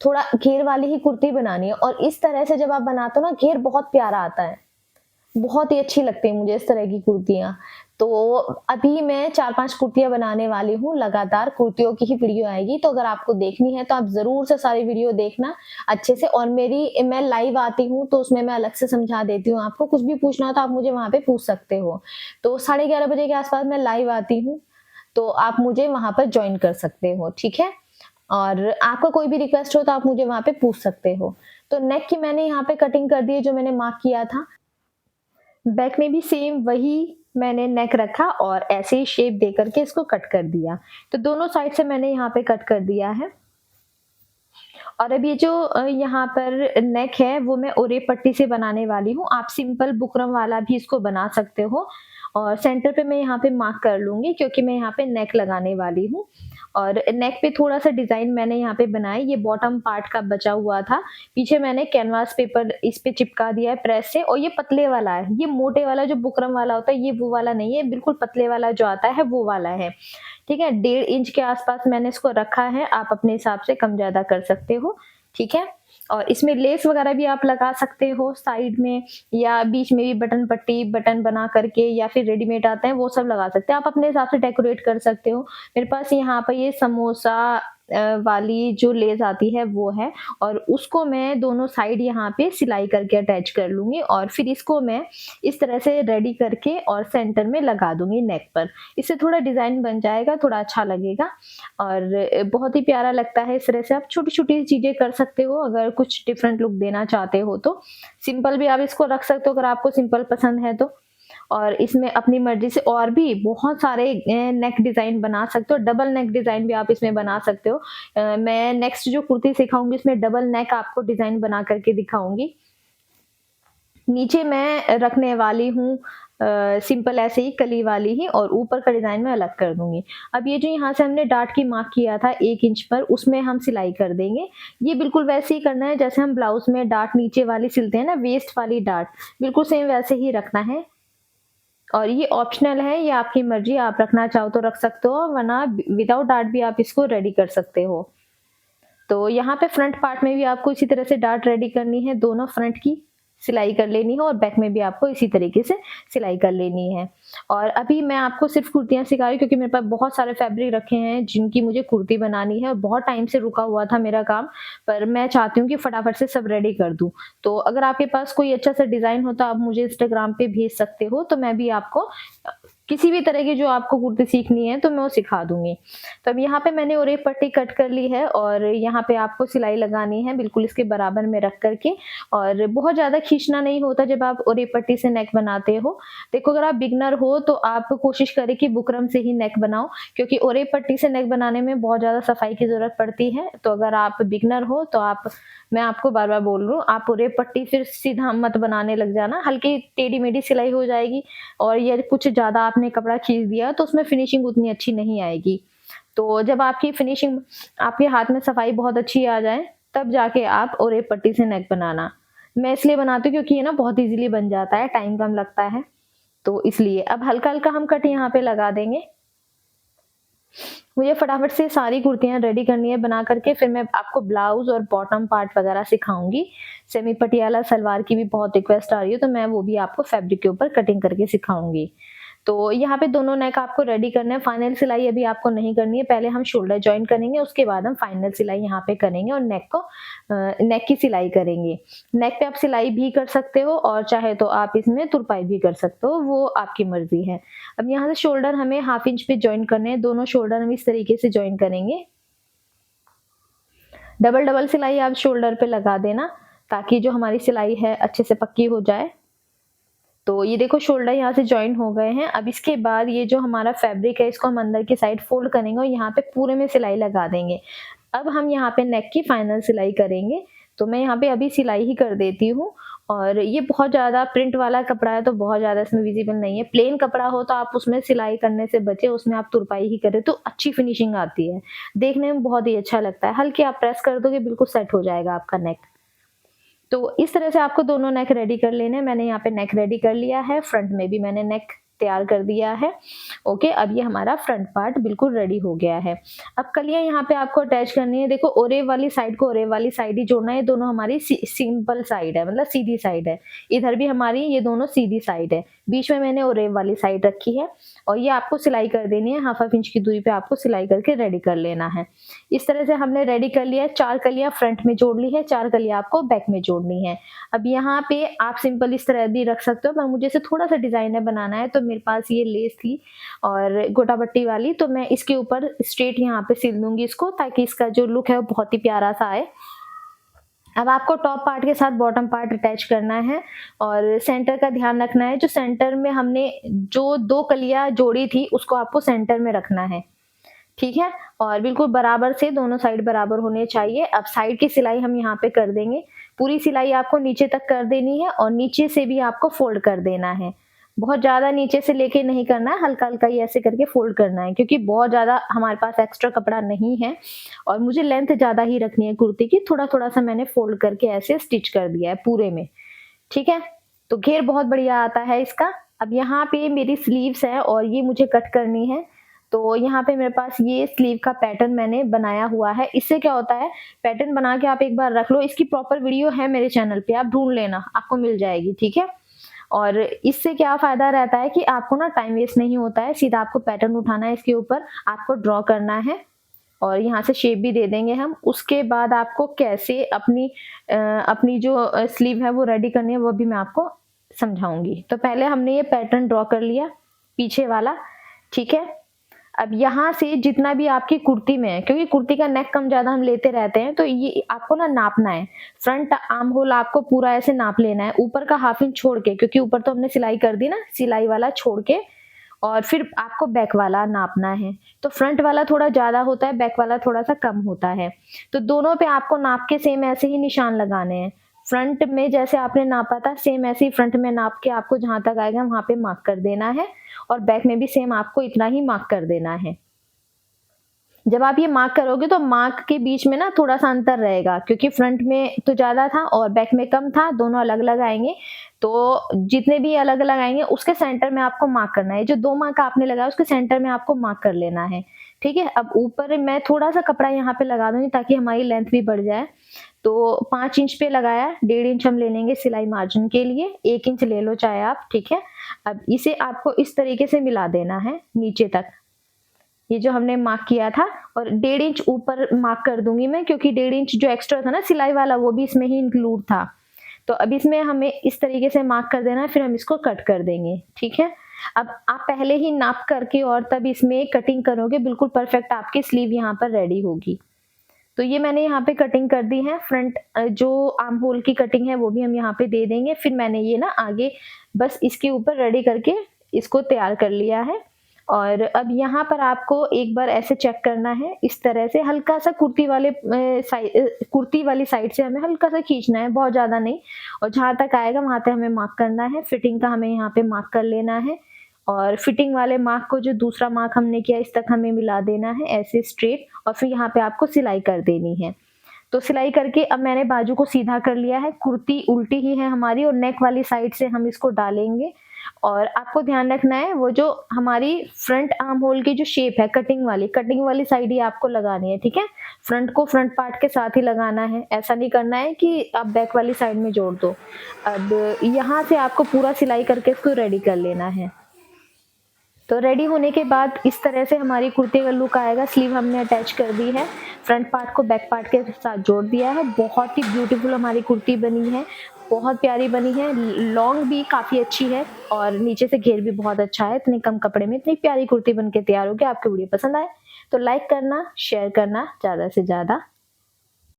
थोड़ा घेर वाली ही कुर्ती बनानी है। और इस तरह से जब आप बनाते हो ना, घेर बहुत प्यारा आता है, बहुत ही अच्छी लगती है मुझे इस तरह की कुर्तियां। तो अभी मैं 4-5 कुर्तियां बनाने वाली हूँ, लगातार कुर्तियों की ही वीडियो आएगी। तो अगर आपको देखनी है तो आप जरूर से सारी वीडियो देखना अच्छे से। और मैं लाइव आती हूँ तो उसमें मैं अलग से समझा देती हूँ। आपको कुछ भी पूछना हो तो आप मुझे वहां पे पूछ सकते हो। तो 11:30 बजे के आसपास मैं लाइव आती हूँ, तो आप मुझे वहां पर ज्वाइन कर सकते हो, ठीक है। और आपका कोई भी रिक्वेस्ट हो तो आप मुझे वहां पे पूछ सकते हो। तो नेक की मैंने यहाँ पे कटिंग कर दी है जो मैंने मार्क किया था। बैक में भी सेम वही मैंने नेक रखा और ऐसे ही शेप दे करके इसको कट कर दिया। तो दोनों साइड से मैंने यहाँ पे कट कर दिया है। और अब ये जो यहाँ पर नेक है वो मैं ओरे पट्टी से बनाने वाली हूँ। आप सिंपल बुकरम वाला भी इसको बना सकते हो। और सेंटर पे मैं यहाँ पे मार्क कर लूंगी, क्योंकि मैं यहाँ पे नेक लगाने वाली हूँ। और नेक पे थोड़ा सा डिजाइन मैंने यहाँ पे बनाई, ये बॉटम पार्ट का बचा हुआ था। पीछे मैंने कैनवास पेपर इस पे चिपका दिया है प्रेस से। और ये पतले वाला है, ये मोटे वाला जो बुकरम वाला होता है ये वो वाला नहीं है, बिल्कुल पतले वाला जो आता है वो वाला है, ठीक है। 1.5 इंच के आसपास मैंने इसको रखा है। आप अपने हिसाब से कम ज्यादा कर सकते हो, ठीक है। और इसमें लेस वगैरह भी आप लगा सकते हो साइड में, या बीच में भी बटन पट्टी बटन बना करके, या फिर रेडीमेड आते हैं वो सब लगा सकते हैं। आप अपने हिसाब से डेकोरेट कर सकते हो। मेरे पास यहाँ पर ये समोसा वाली जो लेस आती है वो है, और उसको मैं दोनों साइड यहाँ पे सिलाई करके अटैच कर लूंगी। और फिर इसको मैं इस तरह से रेडी करके और सेंटर में लगा दूंगी नेक पर। इससे थोड़ा डिजाइन बन जाएगा, थोड़ा अच्छा लगेगा और बहुत ही प्यारा लगता है। इस तरह से आप छोटी छोटी चीजें कर सकते हो अगर कुछ डिफरेंट लुक देना चाहते हो तो। सिंपल भी आप इसको रख सकते हो अगर आपको सिंपल पसंद है तो। और इसमें अपनी मर्जी से और भी बहुत सारे नेक डिजाइन बना सकते हो। डबल नेक डिजाइन भी आप इसमें बना सकते हो। मैं नेक्स्ट जो कुर्ती सिखाऊंगी इसमें डबल नेक आपको डिजाइन बना करके दिखाऊंगी। नीचे मैं रखने वाली हूँ सिंपल ऐसे ही कली वाली ही, और ऊपर का डिजाइन मैं अलग कर दूंगी। अब ये जो यहाँ से हमने डार्ट की मार्क किया था 1 इंच पर, उसमें हम सिलाई कर देंगे। ये बिल्कुल वैसे ही करना है जैसे हम ब्लाउज में डार्ट नीचे वाली सिलते हैं ना, वेस्ट वाली डार्ट, बिल्कुल सेम वैसे ही रखना है। और ये ऑप्शनल है, ये आपकी मर्जी, आप रखना चाहो तो रख सकते हो, वरना विदाउट डार्ट भी आप इसको रेडी कर सकते हो। तो यहाँ पे फ्रंट पार्ट में भी आपको इसी तरह से डार्ट रेडी करनी है, दोनों फ्रंट की सिलाई कर लेनी है, और बैक में भी आपको इसी तरीके से सिलाई कर लेनी है। और अभी मैं आपको सिर्फ कुर्तियां सिखा रही हूँ क्योंकि मेरे पास बहुत सारे फैब्रिक रखे हैं जिनकी मुझे कुर्ती बनानी है, और बहुत टाइम से रुका हुआ था मेरा काम, पर मैं चाहती हूँ कि फटाफट से सब रेडी कर दूं। तो अगर आपके पास कोई अच्छा सा डिजाइन हो तो आप मुझे इंस्टाग्राम पे भेज सकते हो, तो मैं भी आपको किसी भी तरह की जो आपको कुर्ती सीखनी है तो मैं वो सिखा दूंगी। तो अब यहाँ पे मैंने ओरे पट्टी कट कर ली है, और यहाँ पे आपको सिलाई लगानी है बिल्कुल इसके बराबर में रख करके। और बहुत ज्यादा खींचना नहीं होता जब आप ओरे पट्टी से नेक बनाते हो। देखो अगर आप बिगनर हो तो आप कोशिश करें कि बुकरम से ही नेक बनाओ, क्योंकि ओरे पट्टी से नेक बनाने में बहुत ज्यादा सफाई की जरूरत पड़ती है। तो अगर आप बिगनर हो तो मैं आपको बार बार बोल रही हूँ, आप ओरे पट्टी फिर सीधा मत बनाने लग जाना, हल्की टेढ़ी मेढ़ी सिलाई हो जाएगी। और ये कुछ ज्यादा आपने कपड़ा खींच दिया तो उसमें फिनिशिंग उतनी अच्छी नहीं आएगी। तो जब आपकी फिनिशिंग, आपके हाथ में सफाई बहुत अच्छी आ जाए, तब जाके आप ओरे पट्टी से नेक बनाना। मैं इसलिए बनाती हूँ क्योंकि ये ना बहुत इजीली बन जाता है, टाइम कम लगता है, तो इसलिए। अब हल्का हल्का हम कट यहाँ पे लगा देंगे। मुझे फटाफट से सारी कुर्तियां रेडी करनी है बना करके, फिर मैं आपको ब्लाउज और बॉटम पार्ट वगैरह सिखाऊंगी। सेमी पटियाला सलवार की भी बहुत रिक्वेस्ट आ रही है, तो मैं वो भी आपको फैब्रिक के ऊपर कटिंग करके सिखाऊंगी। तो यहाँ पे दोनों नेक आपको रेडी करना है। फाइनल सिलाई अभी आपको नहीं करनी है, पहले हम शोल्डर ज्वाइन करेंगे, उसके बाद हम फाइनल सिलाई यहाँ पे करेंगे और नेक की सिलाई करेंगे। नेक पे आप सिलाई भी कर सकते हो, और चाहे तो आप इसमें तुरपाई भी कर सकते हो, वो आपकी मर्जी है। अब यहाँ से शोल्डर हमें 1/2 इंच पे ज्वाइन करने हैं, दोनों शोल्डर हम इस तरीके से ज्वाइन करेंगे। डबल डबल सिलाई आप शोल्डर पे लगा देना, ताकि जो हमारी सिलाई है अच्छे से पक्की हो जाए। तो ये देखो शोल्डर यहाँ से ज्वाइन हो गए हैं। अब इसके बाद ये जो हमारा फैब्रिक है इसको हम अंदर की साइड फोल्ड करेंगे और यहाँ पे पूरे में सिलाई लगा देंगे। अब हम यहाँ पे नेक की फाइनल सिलाई करेंगे। तो मैं यहाँ पे अभी सिलाई ही कर देती हूँ, और ये बहुत ज़्यादा प्रिंट वाला कपड़ा है तो बहुत ज़्यादा इसमें विजिबल नहीं है। प्लेन कपड़ा हो तो आप उसमें सिलाई करने से बचे, उसमें आप तुरपाई ही करें तो अच्छी फिनिशिंग आती है, देखने में बहुत ही अच्छा लगता है। हल्की आप प्रेस कर दोगे बिल्कुल सेट हो जाएगा आपका नेक। तो इस तरह से आपको दोनों नेक रेडी कर लेने हैं। मैंने यहाँ पे नेक रेडी कर लिया है, फ्रंट में भी मैंने नेक तैयार कर दिया है। ओके, अब ये हमारा फ्रंट पार्ट बिल्कुल रेडी हो गया है। अब कलियां यहाँ पे आपको अटैच करनी है। देखो ओरेव वाली साइड को ओरेव वाली साइड ही जोड़ना है। ये दोनों हमारी सिंपल साइड है, मतलब सीधी साइड है। इधर भी हमारी ये दोनों सीधी साइड है, बीच में मैंने ओरेव वाली साइड रखी है और ये आपको सिलाई कर देनी है। हाफ इंच की दूरी पे आपको सिलाई करके रेडी कर लेना है। इस तरह से हमने रेडी कर लिया है। 4 कलियां फ्रंट में जोड़ ली है, 4 कलियां आपको बैक में जोड़नी है। अब यहाँ पे आप सिंपल इस तरह भी रख सकते हो, पर मुझे इसे थोड़ा सा डिजाइनर बनाना है तो मेरे पास ये लेस थी और गोटा पट्टी वाली, तो मैं इसके ऊपर स्ट्रेट यहाँ पे सिल दूंगी इसको, ताकि इसका जो लुक है वो बहुत ही प्यारा सा आए। अब आपको टॉप पार्ट के साथ बॉटम पार्ट अटैच करना है और सेंटर का ध्यान रखना है। जो सेंटर में हमने जो 2 कलियां जोड़ी थी उसको आपको सेंटर में रखना है, ठीक है। और बिल्कुल बराबर से दोनों साइड बराबर होने चाहिए। अब साइड की सिलाई हम यहाँ पे कर देंगे। पूरी सिलाई आपको नीचे तक कर देनी है और नीचे से भी आपको फोल्ड कर देना है। बहुत ज्यादा नीचे से लेके नहीं करना है, हल्का हल्का ही ऐसे करके फोल्ड करना है, क्योंकि बहुत ज्यादा हमारे पास एक्स्ट्रा कपड़ा नहीं है और मुझे लेंथ ज्यादा ही रखनी है कुर्ती की। थोड़ा थोड़ा सा मैंने फोल्ड करके ऐसे स्टिच कर दिया है पूरे में, ठीक है। तो घेर बहुत बढ़िया आता है इसका। अब यहाँ पे मेरी स्लीव्स है और ये मुझे कट करनी है। तो यहाँ पे मेरे पास ये स्लीव का पैटर्न मैंने बनाया हुआ है। इससे क्या होता है, पैटर्न बना के आप एक बार रख लो, इसकी प्रॉपर वीडियो है मेरे चैनल पे, आप ढूंढ लेना, आपको मिल जाएगी, ठीक है। और इससे क्या फायदा रहता है कि आपको ना टाइम वेस्ट नहीं होता है, सीधा आपको पैटर्न उठाना है, इसके ऊपर आपको ड्रॉ करना है और यहाँ से शेप भी दे देंगे हम। उसके बाद आपको कैसे अपनी जो स्लीव है वो रेडी करनी है वो भी मैं आपको समझाऊंगी। तो पहले हमने ये पैटर्न ड्रॉ कर लिया पीछे वाला, ठीक है। अब यहाँ से जितना भी आपकी कुर्ती में है, क्योंकि कुर्ती का नेक कम ज्यादा हम लेते रहते हैं, तो ये आपको ना नापना है। फ्रंट आर्म होल आपको पूरा ऐसे नाप लेना है, ऊपर का हाफ इंच छोड़ के, क्योंकि ऊपर तो हमने सिलाई कर दी ना, सिलाई वाला छोड़ के, और फिर आपको बैक वाला नापना है। तो फ्रंट वाला थोड़ा ज्यादा होता है, बैक वाला थोड़ा सा कम होता है। तो दोनों पे आपको नाप के सेम ऐसे ही निशान लगाने हैं। फ्रंट में जैसे आपने नापा था सेम ऐसे ही फ्रंट में नाप के आपको जहां तक आएगा वहां पे मार्क कर देना है और बैक में भी सेम आपको इतना ही मार्क कर देना है। जब आप ये मार्क करोगे तो मार्क के बीच में ना थोड़ा सा अंतर रहेगा, क्योंकि फ्रंट में तो ज्यादा था और बैक में कम था, दोनों अलग अलग आएंगे। तो जितने भी अलग अलग आएंगे उसके सेंटर में आपको मार्क करना है। जो 2 मार्क आपने लगाया उसके सेंटर में आपको मार्क कर लेना है, ठीक है। अब ऊपर मैं थोड़ा सा कपड़ा यहाँ पे लगा दूंगी ताकि हमारी लेंथ भी बढ़ जाए। तो 5 इंच पे लगाया, 1.5 इंच हम ले लेंगे सिलाई मार्जिन के लिए, 1 इंच ले लो चाहे आप, ठीक है। अब इसे आपको इस तरीके से मिला देना है नीचे तक, ये जो हमने मार्क किया था, और 1.5 इंच ऊपर मार्क कर दूंगी मैं, क्योंकि 1.5 इंच जो एक्स्ट्रा था ना सिलाई वाला वो भी इसमें ही इंक्लूड था। तो अब इसमें हमें इस तरीके से मार्क कर देना है, फिर हम इसको कट कर देंगे, ठीक है। अब आप पहले ही नाप करके और तब इसमें कटिंग करोगे, बिल्कुल परफेक्ट आपकी स्लीव यहाँ पर रेडी होगी। तो ये मैंने यहाँ पे कटिंग कर दी है। फ्रंट जो आर्म होल की कटिंग है वो भी हम यहाँ पे दे देंगे। फिर मैंने ये ना आगे बस इसके ऊपर रेडी करके इसको तैयार कर लिया है। और अब यहाँ पर आपको एक बार ऐसे चेक करना है, इस तरह से हल्का सा कुर्ती वाली साइड से हमें हल्का सा खींचना है, बहुत ज्यादा नहीं, और जहां तक आएगा वहां तक हमें मार्क करना है। फिटिंग का हमें यहाँ पे मार्क कर लेना है और फिटिंग वाले मार्क को जो दूसरा मार्क हमने किया इस तक हमें मिला देना है ऐसे स्ट्रेट, और फिर यहाँ पे आपको सिलाई कर देनी है। तो सिलाई करके अब मैंने बाजू को सीधा कर लिया है। कुर्ती उल्टी ही है हमारी और नेक वाली साइड से हम इसको डालेंगे। और आपको ध्यान रखना है वो जो हमारी फ्रंट आर्म होल की जो शेप है कटिंग वाली साइड ही आपको लगानी है, ठीक है। फ्रंट को फ्रंट पार्ट के साथ ही लगाना है, ऐसा नहीं करना है कि आप बैक वाली साइड में जोड़ दो। अब यहाँ से आपको पूरा सिलाई करके इसको रेडी कर लेना है। तो रेडी होने के बाद इस तरह से हमारी कुर्ती का लुक आएगा। स्लीव हमने अटैच कर दी है, फ्रंट पार्ट को बैक पार्ट के साथ जोड़ दिया है। बहुत ही ब्यूटीफुल हमारी कुर्ती बनी है, बहुत प्यारी बनी है। लॉन्ग भी काफ़ी अच्छी है और नीचे से घेर भी बहुत अच्छा है। इतने कम कपड़े में इतनी प्यारी कुर्ती बन के तैयार होगी। आपको वीडियो पसंद आए तो लाइक करना, शेयर करना ज़्यादा से ज़्यादा।